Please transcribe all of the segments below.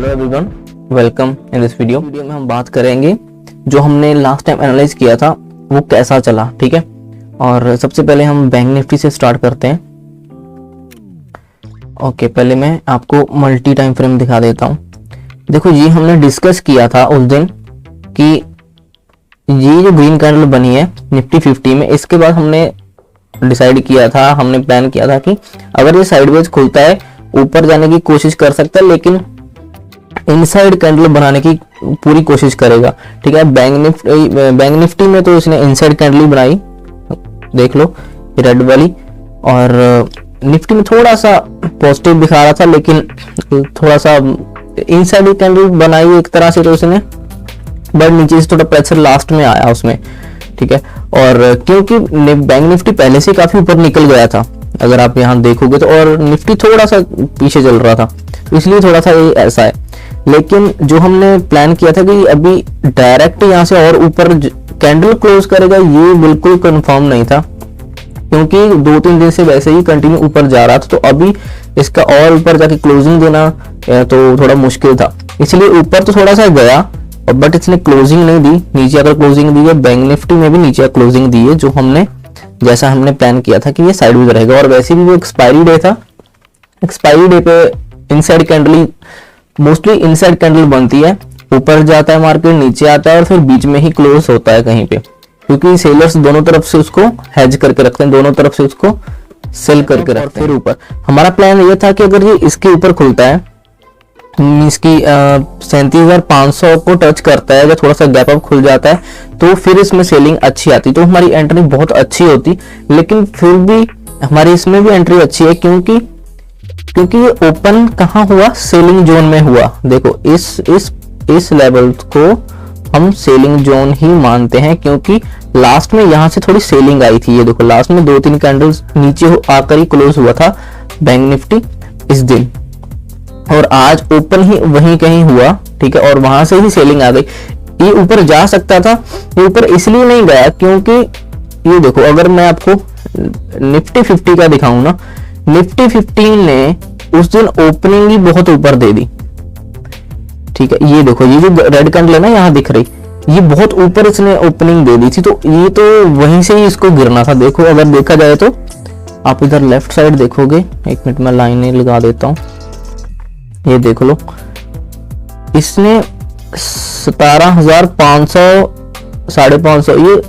Hello everyone, welcome in this video में हम बात करेंगे जो हमने लास्ट टाइम एनालाइज किया था वो कैसा चला। ठीक है, और सबसे पहले हम बैंक निफ्टी से स्टार्ट करते हैं। ओके, पहले मैं आपको मल्टी टाइम फ्रेम दिखा देता हूँ। देखो, ये हमने डिस्कस किया था उस दिन कि ये जो ग्रीन कैंडल बनी है निफ्टी 50 में, इसके बाद हमने डिसाइड किया था, हमने प्लान किया था कि अगर ये साइडवेज खुलता है ऊपर जाने की कोशिश कर सकता है, लेकिन इनसाइड कैंडल बनाने की पूरी कोशिश करेगा। ठीक है, बैंक निफ्टी में तो इसने इनसाइड कैंडल ही बनाई, देख लो रेड वाली, और निफ्टी में थोड़ा सा पॉजिटिव दिखा रहा था, लेकिन थोड़ा सा इनसाइड कैंडल बनाई एक तरह से तो उसने, बट नीचे से थोड़ा प्रेशर लास्ट में आया उसमें। ठीक है, और क्योंकि बैंक निफ्टी पहले से काफी ऊपर निकल गया था अगर आप यहाँ देखोगे तो, और निफ्टी थोड़ा सा पीछे चल रहा था, इसलिए थोड़ा सा ये ऐसा है। लेकिन जो हमने प्लान किया था कि अभी डायरेक्ट यहाँ से और ऊपर कैंडल क्लोज करेगा, ये बिल्कुल कंफर्म नहीं था, क्योंकि 2-3 दिन से वैसे ही कंटिन्यू ऊपर जा रहा था, तो अभी इसका और ऊपर जाके क्लोजिंग देना तो थोड़ा मुश्किल था, इसलिए ऊपर तो थोड़ा सा गया, बट इसने क्लोजिंग नहीं दी। नीचे अगर क्लोजिंग दी है, बैंक निफ्टी में भी नीचे क्लोजिंग दी है, जो हमने जैसा हमने प्लान किया था कि ये साइडवेज रहेगा। और वैसे भी वो एक्सपायरी डे था, एक्सपायरी डे पे inside candle, mostly inside candle बनती है, ऊपर जाता है मार्केट, नीचे आता है और फिर बीच में ही क्लोज होता है कहीं पे, क्योंकि सेलर्स दोनों तरफ से उसको हेज करके रखते हैं, दोनों तरफ से उसको सेल करके रखते हैं। फिर ऊपर हमारा प्लान ये था कि अगर ये इसके ऊपर खुलता है, इसकी 37,500 को टच करता है, या थोड़ा सा गैप अप खुल जाता है, तो फिर इसमें सेलिंग अच्छी आती, तो हमारी एंट्री बहुत अच्छी होती। लेकिन फिर भी हमारी इसमें भी एंट्री अच्छी है, क्योंकि ये ओपन कहाँ हुआ, सेलिंग जोन में हुआ। देखो, इस लेवल को हम सेलिंग जोन ही मानते हैं, क्योंकि लास्ट में यहाँ से थोड़ी सेलिंग आई थी। ये देखो, लास्ट में 2-3 कैंडल्स नीचे आकर ही क्लोज हुआ था बैंक निफ्टी इस दिन, और आज ओपन ही वहीं कहीं हुआ। ठीक है, और वहां से ही सेलिंग आ गई। ये ऊपर जा सकता था, ये ऊपर इसलिए नहीं गया क्योंकि ये देखो, अगर मैं आपको निफ्टी 50 का दिखाऊं ना, निफ्टी 50 ने उस दिन ओपनिंग ही बहुत ऊपर दे दी। ठीक है, ये देखो, ये जो रेड कैंडल है ना यहाँ दिख रही, ये बहुत ऊपर इसने ओपनिंग दे दी थी, तो ये तो वहीं से ही इसको गिरना था। देखो, अगर देखा जाए तो आप इधर लेफ्ट साइड देखोगे, 1 मिनट में लाइनें लगा देता हूं, ये देख लो, इसने 17,500 550, ये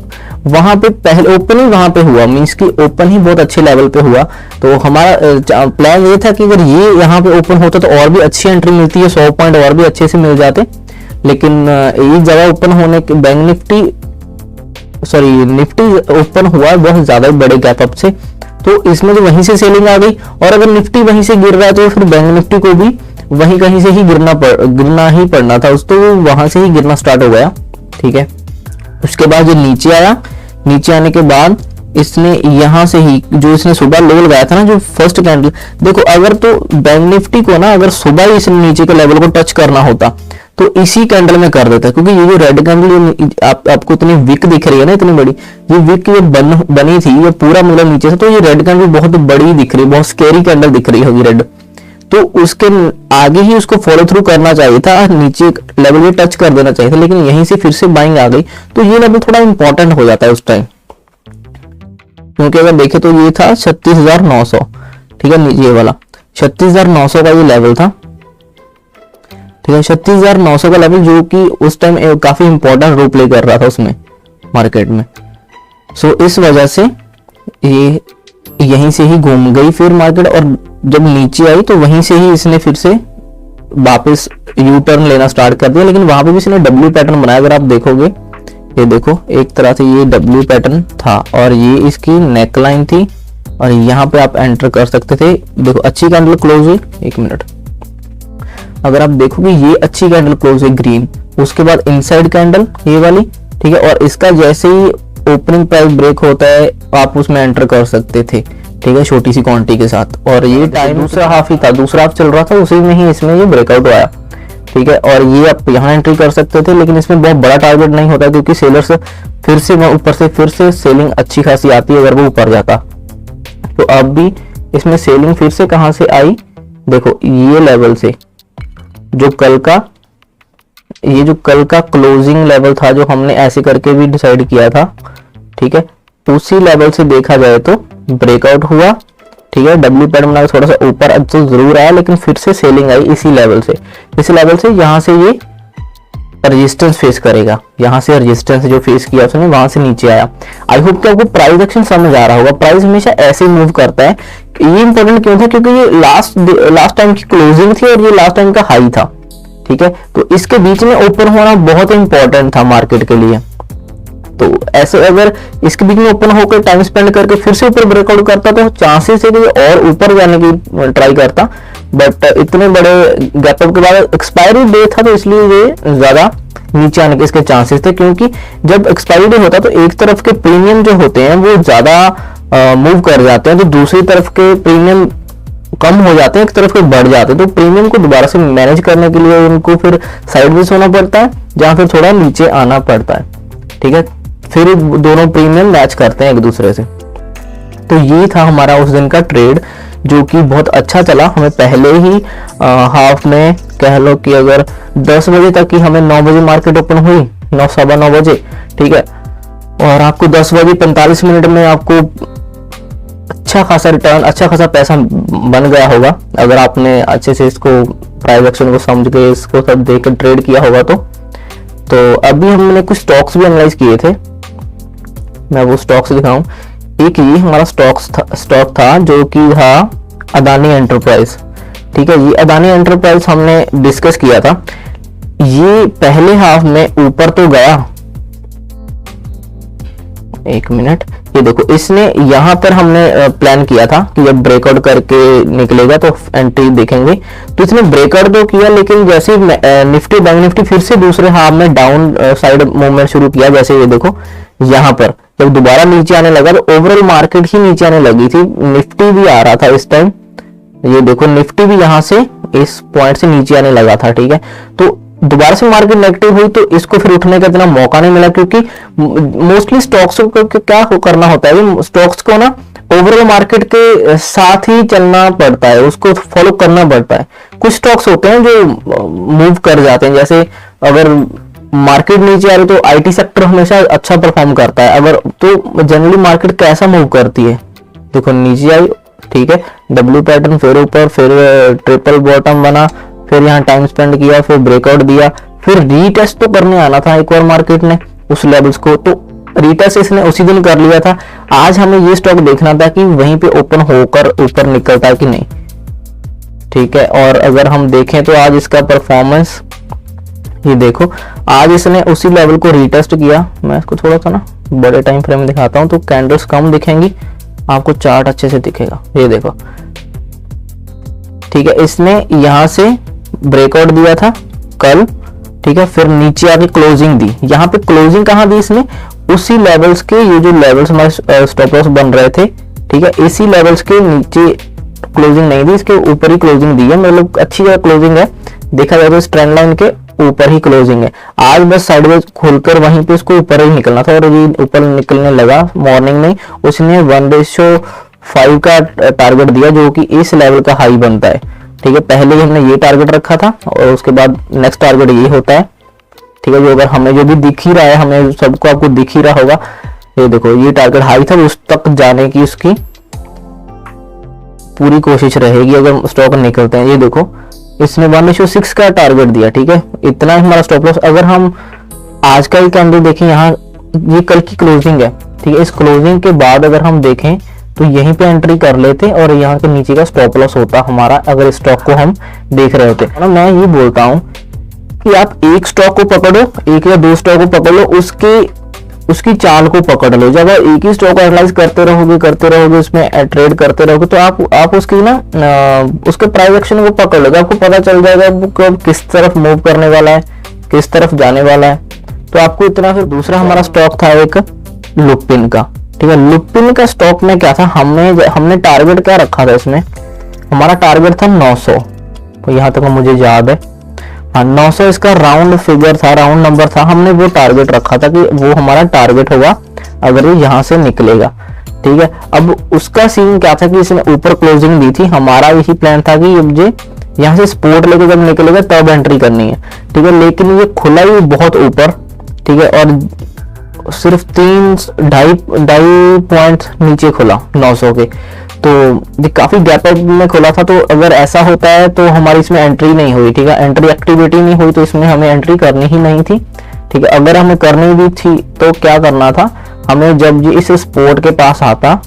वहां पे पहले ओपन ही वहां पे हुआ, मींस की ओपन ही बहुत अच्छे लेवल पे हुआ। तो हमारा प्लान ये था कि अगर ये यहाँ पे ओपन होता तो और भी अच्छी एंट्री मिलती है, 100 पॉइंट और भी अच्छे से मिल जाते। लेकिन ये जगह ओपन होने के बैंक निफ्टी ओपन हुआ बहुत ज्यादा बड़े गैप अप से, तो इसमें जो वहीं से सेलिंग आ गई, और अगर निफ्टी वहीं से गिर रहा है तो फिर बैंक निफ्टी को भी वहीं कहीं से ही गिरना ही पड़ना था, तो वहां से ही गिरना स्टार्ट हो गया। ठीक है, उसके बाद ये नीचे आया, नीचे आने के बाद इसने यहां से ही जो इसने सुबह लो लगाया था ना, जो फर्स्ट कैंडल, देखो अगर तो बैंक निफ्टी को ना अगर सुबह ही इसने नीचे के लेवल को टच करना होता तो इसी कैंडल में कर देता, क्योंकि ये जो रेड कैंडल आपको इतनी विक दिख रही है ना, इतनी बड़ी ये विक ये बनी थी, ये पूरा मतलब नीचे से, तो ये रेड कैंडल बहुत बड़ी दिख रही है, बहुत स्केरी कैंडल दिख रही होगी रेड, तो उसके आगे ही उसको फॉलो थ्रू करना चाहिए था, नीचे लेवल पे टच कर देना चाहिए था, लेकिन यहीं से फिर से बाइंग आ गई, तो ये लेवल थोड़ा इंपॉर्टेंट हो जाता है उस टाइम, क्योंकि अगर देखे तो ये था 36,900। ठीक है, ये वाला 36,900 का ये लेवल था। ठीक है, 36,900 का लेवल, जो कि उस टाइम काफी इंपॉर्टेंट रोल प्ले कर रहा था उसमें मार्केट में। सो इस वजह से ये यहीं से ही घूम गई फिर मार्केट, और जब नीचे आई तो वहीं से ही इसने फिर से वापस यू टर्न लेना स्टार्ट कर दिया। लेकिन वहां पे भी इसने डब्ल्यू पैटर्न बनाया, अगर आप देखोगे, ये देखो एक तरह से ये डब्ल्यू पैटर्न था, और ये इसकी नेक लाइन थी, और यहाँ पे आप एंटर कर सकते थे। देखो, अच्छी कैंडल क्लोज हुई, 1 मिनट, अगर आप देखोगे ये अच्छी कैंडल क्लोज है ग्रीन, उसके बाद इनसाइड कैंडल ये वाली। ठीक है, और इसका जैसे ही ओपनिंग प्राइस ब्रेक होता है आप उसमें एंटर कर सकते थे। ठीक है, छोटी सी क्वांटिटी के साथ, और ये टाइम दूसरा हाफ ही था, दूसरा हाफ चल रहा था, उसी में ही इसमें ये ब्रेकआउट आया। ठीक है, और ये आप यहाँ एंट्री कर सकते थे, लेकिन इसमें बहुत बड़ा टारगेट नहीं होता, क्योंकि सेलर्स फिर से ऊपर से फिर से सेलिंग अच्छी खासी आती है अगर वो ऊपर जाता। तो अब भी इसमें सेलिंग फिर से कहां से आई, देखो ये लेवल से जो कल का क्लोजिंग लेवल था, जो हमने ऐसे करके भी डिसाइड किया था, ठीक है, उसी लेवल से देखा जाए तो ब्रेकआउट हुआ, ठीक है, डब्ल्यू पैटर्न बना थोड़ा सा ऊपर तो जरूर आया, लेकिन फिर से सेलिंग आई इसी लेवल से। यहाँ से ये रेजिस्टेंस फेस करेगा, यहाँ से रेजिस्टेंस जो फेस किया उसने वहां से नीचे आया। आई होप कि आपको प्राइस एक्शन समझ आ रहा होगा। प्राइस हमेशा ऐसे ही मूव करता है। ये इंपॉर्टेंट क्यों था, क्योंकि ये लास्ट टाइम की क्लोजिंग थी और ये लास्ट टाइम का हाई था, ठीक है, तो इसके बीच में ओपन होना बहुत इंपॉर्टेंट था मार्केट के लिए। तो ऐसे अगर इसके बीच में ओपन होकर टाइम स्पेंड करके फिर से ऊपर ब्रेकआउट करता तो चांसेस है कि और ऊपर जाने की ट्राई करता, बट इतने बड़े गैप अप के बाद एक्सपायरी डे था तो इसलिए ये ज्यादा नीचे आने के इसके चांसेस थे, क्योंकि जब एक्सपायरी डे होता तो एक तरफ के प्रीमियम जो होते हैं वो ज्यादा मूव कर जाते हैं, तो दूसरी तरफ के प्रीमियम कम हो जाते हैं, एक तरफ के बढ़ जाते हैं, तो प्रीमियम को दोबारा से मैनेज करने के लिए उनको फिर साइडवेज होना पड़ता है, जहां फिर थोड़ा नीचे आना पड़ता है, ठीक है, फिर दोनों प्रीमियम मैच करते हैं एक दूसरे से। तो ये था हमारा उस दिन का ट्रेड, जो कि बहुत अच्छा चला। हमें पहले ही हाफ में कह लो कि अगर 10 बजे तक ही हमें 9 बजे मार्केट ओपन हुई, 9 सवा 9 बजे, ठीक है, और आपको 10 बजे 45 मिनट में आपको अच्छा खासा रिटर्न, अच्छा खासा पैसा बन गया होगा, अगर आपने अच्छे से इसको प्राइस एक्शन को समझ के इसको सब देख कर ट्रेड किया होगा तो अभी हमने कुछ स्टॉक्स भी एनालाइज किए थे, मैं वो स्टॉक्स दिखाऊं। एक ये हमारा स्टॉक था जो कि था अदानी एंटरप्राइज, ठीक है, ये अदानी एंटरप्राइज हमने डिस्कस किया था। ये पहले हाफ में ऊपर तो गया, एक मिनट, ये देखो, इसने यहां पर हमने प्लान किया था कि जब ब्रेकआउट करके निकलेगा तो एंट्री देखेंगे, तो इसने ब्रेकआउट तो किया, लेकिन जैसे निफ्टी बैंक निफ्टी फिर से दूसरे हाफ में डाउन साइड मूवमेंट शुरू किया, जैसे ये देखो यहां पर जब दोबारा नीचे आने लगा तो ओवरऑल मार्केट ही नीचे आने लगी थी, निफ्टी भी आ रहा था इस टाइम, ये देखो निफ्टी भी यहां से इस पॉइंट से नीचे आने लगा था, ठीक है, तो दोबारा से मार्केट नेगेटिव हुई तो इसको फिर उठने का इतना मौका नहीं मिला, क्योंकि मोस्टली स्टॉक्स को क्या करना होता है, स्टॉक्स को ना ओवरऑल मार्केट के साथ ही चलना पड़ता है, उसको फॉलो करना पड़ता है। कुछ स्टॉक्स होते हैं जो मूव कर जाते हैं, जैसे अगर मार्केट नीचे आ रही तो आईटी सेक्टर हमेशा अच्छा परफॉर्म करता है, अगर तो जनरली मार्केट कैसा मूव करती है, देखो नीचे आई, ठीक है, डब्ल्यू पैटर्न, फिर ऊपर, फिर ट्रिपल बॉटम बना, फिर यहाँ टाइम स्पेंड किया, फिर ब्रेकआउट दिया, फिर रीटेस्ट तो करने आना था एक और मार्केट ने उस लेवल्स को, तो रीटेस्ट इसने उसी दिन कर लिया था। आज हमें ये स्टॉक देखना था कि वहीं पे ओपन होकर ऊपर निकलता है कि नहीं, ठीक है, और अगर हम देखें तो आज इसका परफॉर्मेंस, ये देखो आज इसने उसी लेवल को रीटेस्ट किया। मैं इसको थोड़ा सा ना बड़े टाइम फ्रेम में दिखाता हूं तो कैंडल्स कम दिखेंगी, आपको चार्ट अच्छे से दिखेगा, ये देखो, ठीक है, इसने यहां से ब्रेकआउट दिया था कल, ठीक है, फिर नीचे आके क्लोजिंग दी, यहाँ पे क्लोजिंग कहाँ दी इसने, उसी लेवल्स के, ये जो लेवल्स हमारे स्टॉप लॉस बन रहे थे, ठीक है, इसी लेवल्स के नीचे क्लोजिंग नहीं दी, इसके ऊपर ही क्लोजिंग दी है, मतलब अच्छी जगह क्लोजिंग है, देखा जाए तो इस ट्रेंड लाइन के ऊपर ही क्लोजिंग है। आज बस साइडवेज खोलकर वहीं पे उसको ऊपर ही निकलना था और ये ऊपर निकलने लगा मॉर्निंग में, उसने 1:5 का टारगेट दिया जो कि इस लेवल का हाई बनता है, ठीक है, पहले ही हमने ये टारगेट रखा था और उसके बाद नेक्स्ट टारगेट ये होता है, ठीक है, जो अगर हमें जो भी दिख ही रहा है, हमें सबको आपको दिख ही रहा होगा, ये देखो ये टारगेट हाई था, उस तक जाने की उसकी पूरी कोशिश रहेगी अगर स्टॉक निकलते हैं। ये देखो इसने 1:6 का टारगेट दिया, ठीक है, इतना हमारा स्टॉप लॉस। अगर हम आज का ही कैंडल देखें, यहाँ ये कल की क्लोजिंग है, ठीक है, इस क्लोजिंग के बाद अगर हम देखें तो यहीं पे एंट्री कर लेते और यहाँ के नीचे का स्टॉप लॉस होता हमारा, अगर स्टॉक को हम देख रहे होते। मैं ये बोलता हूँ कि आप एक स्टॉक को पकड़ो, एक या दो स्टॉक को पकड़ लो, उसकी चाल को पकड़ लो। जब आप एक ही स्टॉक को एनालाइज करते रहोगे उसमें ट्रेड करते रहोगे तो आप उसकी ना उसके प्राइस एक्शन को पकड़ लोगे, आपको पता चल जाएगा वो कब किस तरफ मूव करने वाला है, किस तरफ जाने वाला है, तो आपको इतना। फिर दूसरा हमारा स्टॉक था एक लुपिन का, ठीक है, लुपिन का स्टॉक में क्या था, हमने टारगेट क्या रखा था इसमें, हमारा टारगेट था 900, तो यहाँ तक मुझे याद है, 900 इसका राउंड फिगर था, राउंड नंबर था, हमने वो टारगेट रखा था कि वो हमारा टारगेट होगा अगर ये यहाँ से निकलेगा, ठीक है। अब उसका सीन क्या था कि इसने ऊपर क्लोजिंग दी थी, हमारा यही प्लान था कि ये यहाँ से सपोर्ट लेके जब निकलेगा तब एंट्री करनी है, ठीक है। लेकिन ये खुला ही बहुत ऊपर, ठीक है, और सिर्फ 3-2.5 पॉइंट नीचे खुला 900 के, तो ये काफी गैप अप में खुला था। तो अगर ऐसा होता है तो हमारी इसमें एंट्री नहीं हुई, ठीक है, एंट्री एक्टिविटी नहीं हुई, तो इसमें हमें एंट्री करनी ही नहीं थी, ठीक है। अगर हमें करनी भी थी तो क्या करना था, हमें जब ये इस स्पोर्ट के पास आता,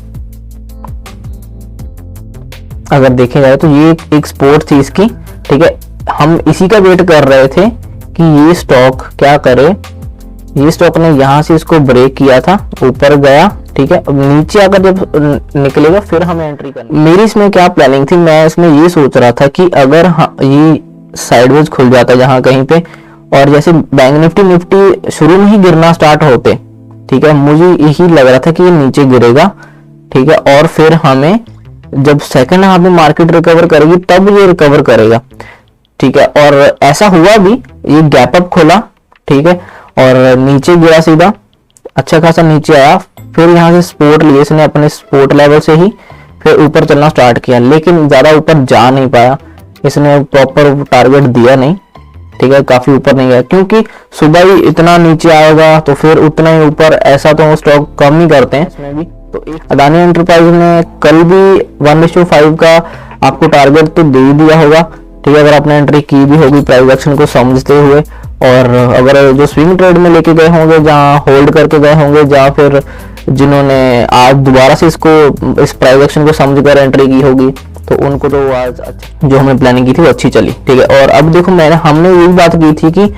अगर देखे जाए तो ये एक स्पोर्ट थी इसकी, ठीक है, हम इसी का वेट कर रहे थे कि ये स्टॉक क्या करे। ये स्टॉक ने यहाँ से इसको ब्रेक किया था, ऊपर गया, ठीक है, अब नीचे आकर जब निकलेगा फिर हमें एंट्री करनी। मेरी इसमें क्या प्लानिंग थी, मैं इसमें ये सोच रहा था कि अगर ये साइडवेज खुल जाता जहां कहीं पे, और जैसे बैंक निफ्टी शुरू में ही गिरना स्टार्ट होते, ठीक है, मुझे यही लग रहा था कि ये नीचे गिरेगा, ठीक है, और फिर हमें जब सेकंड हाफ में मार्केट रिकवर करेगी तब ये रिकवर करेगा, ठीक है। और ऐसा हुआ भी, ये गैप अप खोला, ठीक है, और नीचे गिरा सीधा, अच्छा खासा नीचे आया, फिर यहाँ से सपोर्ट लिए इसने अपने सपोर्ट लेवल से ही, फिर ऊपर चलना स्टार्ट किया, लेकिन ज्यादा ऊपर जा नहीं पाया, इसने प्रॉपर टारगेट दिया नहीं, ठीक है, काफी ऊपर नहीं गया, क्योंकि सुबह ही इतना नीचे आएगा तो फिर उतना ही ऊपर, ऐसा तो स्टॉक कम ही करते हैं इसमें भी। तो एक अदानी एंटरप्राइज ने कल भी 1:5 का आपको टारगेट तो दे ही दिया होगा, ठीक है, अगर आपने एंट्री की भी होगी प्राइस एक्शन को समझते हुए, और अगर जो स्विंग ट्रेड में लेके गए होंगे, जहां होल्ड करके गए होंगे, जहां फिर जिन्होंने आज दोबारा से इसको इस प्राइस एक्शन को समझकर एंट्री की होगी, तो उनको तो आज जो हमने प्लानिंग की थी वो अच्छी चली, ठीक है। और अब देखो हमने यही बात की थी कि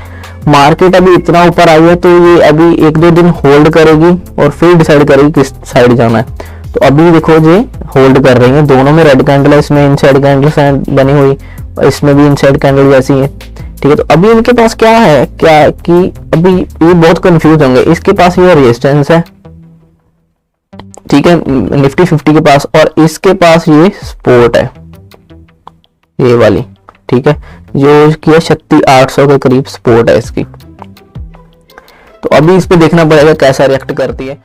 मार्केट अभी इतना ऊपर आई है तो ये अभी 1-2 दिन होल्ड करेगी और फिर डिसाइड करेगी किस साइड जाना है। तो अभी देखो ये होल्ड कर रही है, दोनों में रेड कैंडल है, इसमें इनसाइड कैंडल बनी हुई, इसमें भी इनसाइड कैंडल जैसी है, ठीक है। तो अभी इनके पास क्या है, क्या कि अभी ये बहुत कंफ्यूज होंगे, इसके पास ये रेजिस्टेंस है, ठीक है, निफ्टी 50 के पास, और इसके पास ये सपोर्ट है, ये वाली, ठीक है, जो इसकी 36,800 के करीब सपोर्ट है इसकी। तो अभी इस पे देखना पड़ेगा कैसा रिएक्ट करती है।